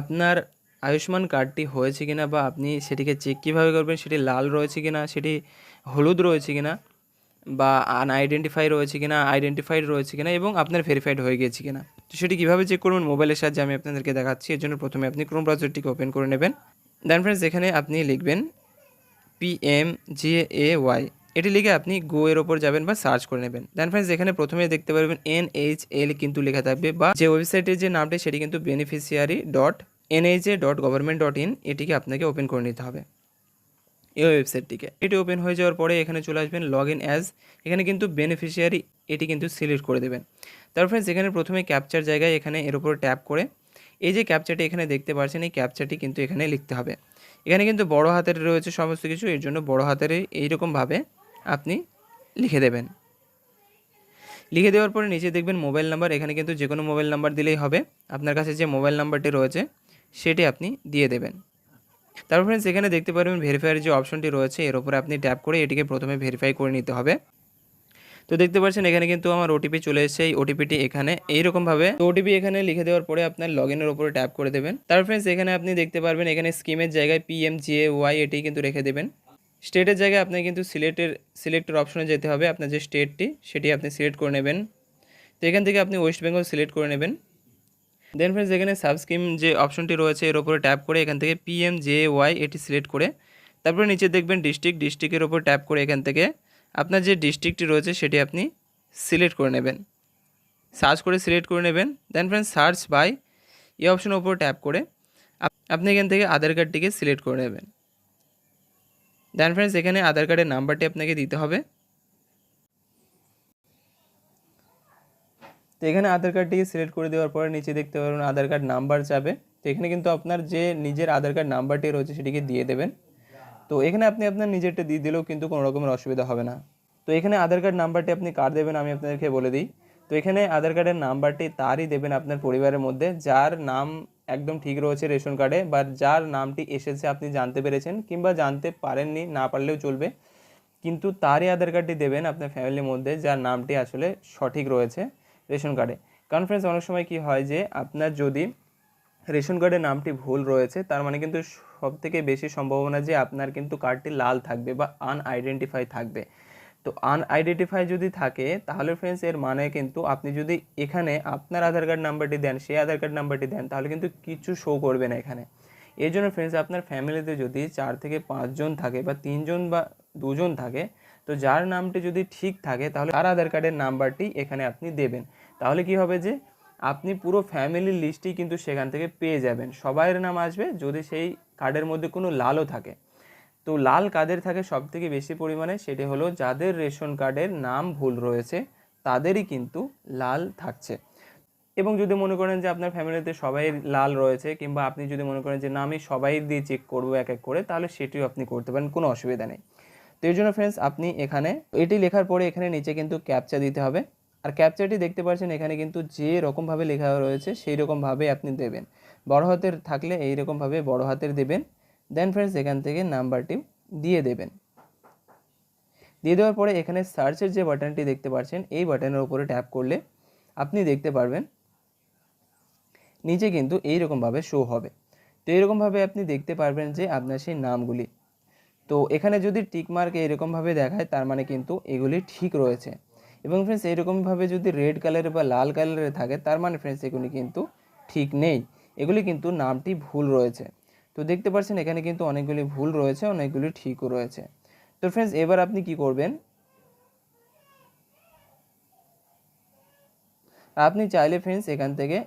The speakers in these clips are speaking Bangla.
আপনার আয়ুষ্মান কার্ডটি হয়েছে কিনা বা আপনি সেটিকে চেক কীভাবে করবেন, সেটি লাল রয়েছে কিনা, সেটি হলুদ রয়েছে কিনা, বা আনআইডেন্টিফাই রয়েছে কিনা, আইডেন্টিফাইড রয়েছে কিনা এবং আপনার ভেরিফাইড হয়ে গিয়েছে কিনা। তো সেটি কীভাবে চেক করবেন মোবাইলের সাহায্যে আমি আপনাদেরকে দেখাচ্ছি। এর জন্য প্রথমে আপনি ক্রোম ব্রাউজারটিকে ওপেন করে নেবেন। দেন ফ্রেন্ডস এখানে আপনি লিখবেন PMGAY, এটি লিখে আপনি গো এর ওপর যাবেন বা সার্চ করে নেবেন। দেন ফ্রেন্ডস এখানে প্রথমে দেখতে পারবেন NHL কিন্তু লেখা থাকবে, বা যে ওয়েবসাইটের যে নামটি সেটি কিন্তু beneficiary.nha.government.in, এটিকে আপনাকে ওপেন করে নিতে হবে এই ওয়েবসাইটটিকে। এটি ওপেন হয়ে যাওয়ার পরে এখানে চলে আসবেন লগ ইন অ্যাজ, এখানে কিন্তু বেনিফিশিয়ারি এটি কিন্তু সিলেক্ট করে দেবেন। তারপর ফ্রেন্ডস এখানে প্রথমে ক্যাপচার জায়গায় এখানে এর উপর ট্যাপ করে এই যে ক্যাপচারটি এখানে দেখতে পাচ্ছেন, এই ক্যাপচারটি কিন্তু এখানে লিখতে হবে। এখানে কিন্তু বড় হাতের রয়েছে সমস্ত কিছু, এর জন্য বড় হাতের এইরকমভাবে আপনি লিখে দেবেন। লিখে দেওয়ার পরে নিচে দেখবেন মোবাইল নাম্বার, এখানে কিন্তু যে কোনো মোবাইল নাম্বার দিলেই হবে। আপনার কাছে যে মোবাইল নাম্বারটি রয়েছে সেটি আপনি দিয়ে দেবেন। তারপর ফ্রেন্ডস এখানে দেখতে পারবেন ভেরিফাইয়ের যে অপশনটি রয়েছে এর উপরে আপনি ট্যাপ করে এটিকে প্রথমে ভেরিফাই করে নিতে হবে। তো দেখতে পাচ্ছেন এখানে কিন্তু আমার ওটিপি চলে এসেছে, এই ওটিপিটি এখানে এইরকমভাবে, তো ওটিপি এখানে লিখে দেওয়ার পরে আপনার লগ ইনের উপরে ট্যাপ করে দেবেন। তারপর ফ্রেন্ডস এখানে আপনি দেখতে পারবেন এখানে স্কিমের জায়গায় PMGAY এটি কিন্তু রেখে দেবেন। স্টেটের জায়গায় আপনাকে কিন্তু সিলেক্টের অপশনে যেতে হবে, আপনার যে স্টেটটি সেটি আপনি সিলেক্ট করে নেবেন। তো এখান থেকে আপনি ওয়েস্ট বেঙ্গল সিলেক্ট করে নেবেন। দেন ফ্রেন্ডস এখানে সাবস্কিম যে অপশনটি রয়েছে এর উপরে ট্যাপ করে এখান থেকে PMJY এটি সিলেক্ট করে তারপরে নিচে দেখবেন ডিস্ট্রিক্টের উপর ট্যাপ করে এখান থেকে আপনার যে ডিস্ট্রিক্টটি রয়েছে সেটি আপনি সিলেক্ট করে নেবেন, সার্চ করে সিলেক্ট করে নেবেন। দেন ফ্রেন্ডস সার্চ বাই এই অপশনের উপর ট্যাপ করে আপনি এখান থেকে আধার কার্ডটিকে সিলেক্ট করে নেবেন। দেন ফ্রেন্ডস এখানে আধার কার্ডের নাম্বারটি আপনাকে দিতে হবে। তো এখানে আধার কার্ডটিকে সিলেক্ট করে দেওয়ার পরে নিচে দেখতে পারবেন আধার কার্ড নাম্বার চাবে। তো এখানে কিন্তু আপনার যে নিজের আধার কার্ড নাম্বারটি রয়েছে সেটিকে দিয়ে দেবেন। তো এখানে আপনি আপনার নিজেরটা দিয়ে দিলেও কিন্তু কোনো রকমের অসুবিধা হবে না। তো এখানে আধার কার্ড নাম্বারটি আপনি কার দেবেন আমি আপনাদেরকে বলে দিই। তো এখানে আধার কার্ডের নাম্বারটি তারই দেবেন আপনার পরিবারের মধ্যে যার নাম একদম ঠিক রয়েছে রেশন কার্ডে, বা যার নামটি এসেছে আপনি জানতে পেরেছেন কিংবা জানতে পারেননি, না পারলেও চলবে, কিন্তু তারই আধার কার্ডটি দেবেন আপনার ফ্যামিলির মধ্যে যার নামটি আসলে সঠিক রয়েছে রেশন কার্ডে। কারণ ফ্রেন্ডস অনেক সময় কি হয় যে আপনার যদি রেশন কার্ডের নামটি ভুল রয়েছে তার মানে কিন্তু সবথেকে বেশি সম্ভাবনা যে আপনার কিন্তু কার্ডটি লাল থাকবে বা আনআইডেন্টিফাই থাকবে। তো আনআইডেন্টিফাই যদি থাকে তাহলে ফ্রেন্ডস এর মানে কিন্তু আপনি যদি এখানে আপনার আধার কার্ড নাম্বারটি দেন, সেই আধার কার্ড নাম্বারটি দেন, তাহলে কিন্তু কিছু শো করবে না এখানে। এই জন্য ফ্রেন্ডস আপনার ফ্যামিলিতে যদি 4 থেকে 5 জন থাকে বা 3 জন বা 2 জন থাকে, তো যার নামটি যদি ঠিক থাকে তাহলে তার আধার কার্ডের নাম্বারটি এখানে আপনি দেবেন। তাহলে কি হবে যে আপনি পুরো ফ্যামিলির লিস্টই কিন্তু সেখান থেকে পেয়ে যাবেন, সবাইয়ের নাম আসবে যদি সেই কার্ডের মধ্যে কোনো লালও থাকে। তো লাল কাদের থাকে সব থেকে বেশি পরিমাণে, সেটি হলো যাদের রেশন কার্ডের নাম ভুল রয়েছে তাদেরই কিন্তু লাল থাকছে। এবং যদি মনে করেন যে আপনার ফ্যামিলিতে সবাই লাল রয়েছে, কিংবা আপনি যদি মনে করেন যে না আমি সবাই দিয়ে চেক করবো এক এক করে, তাহলে সেটিও আপনি করতে পারেন, কোনো অসুবিধা নেই। তো এর জন্য ফ্রেন্ডস আপনি এখানে এটি লেখার পরে এখানে নিচে কিন্তু ক্যাপচা দিতে হবে। আর ক্যাপচাটি দেখতে পাচ্ছেন এখানে কিন্তু যে রকমভাবে লেখা রয়েছে সেই রকমভাবে আপনি দেবেন। বড় হাতের থাকলে এইরকমভাবে বড় হাতের দেবেন। দেন ফ্রেন্ডস এখান থেকে নাম্বারটি দিয়ে দেবেন। দিয়ে দেওয়ার পরে এখানে সার্চের যে বাটনটি দেখতে পাচ্ছেন এই বাটনের উপরে ট্যাপ করলে আপনি দেখতে পারবেন নিচে কিন্তু এইরকমভাবে শো হবে। তো এইরকমভাবে আপনি দেখতে পারবেন যে আপনার সেই নামগুলি। তো এখানে যদি টিকমার্ক এইরকমভাবে দেখায় তার মানে কিন্তু এগুলি ঠিক রয়েছে। এবং ফ্রেন্ডস এইরকমভাবে যদি রেড কালারের বা লাল কালারের থাকে তার মানে ফ্রেন্ডস এগুলি কিন্তু ঠিক নেই, এগুলি কিন্তু নামটি ভুল রয়েছে। তো দেখতে পাচ্ছেন এখানে কিন্তু অনেকগুলি ভুল রয়েছে, অনেকগুলি ঠিকও রয়েছে। তো ফ্রেন্ডস এবার আপনি কি করবেন, আপনি চাইলে ফ্রেন্ডস এখান থেকে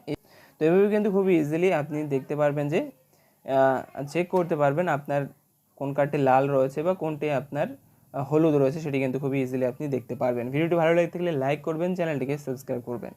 তো এভাবে কিন্তু খুবই ইজিলি আপনি দেখতে পারবেন যে চেক করতে পারবেন আপনার কোন কার্ডটি লাল রয়েছে বা কোনটি আপনার হলুদ রয়েছে, সেটি কিন্তু খুবই ইজিলি আপনি দেখতে পারবেন। ভিডিওটি ভালো লেগে থাকলে লাইক করবেন, চ্যানেলটিকে সাবস্ক্রাইব করবেন।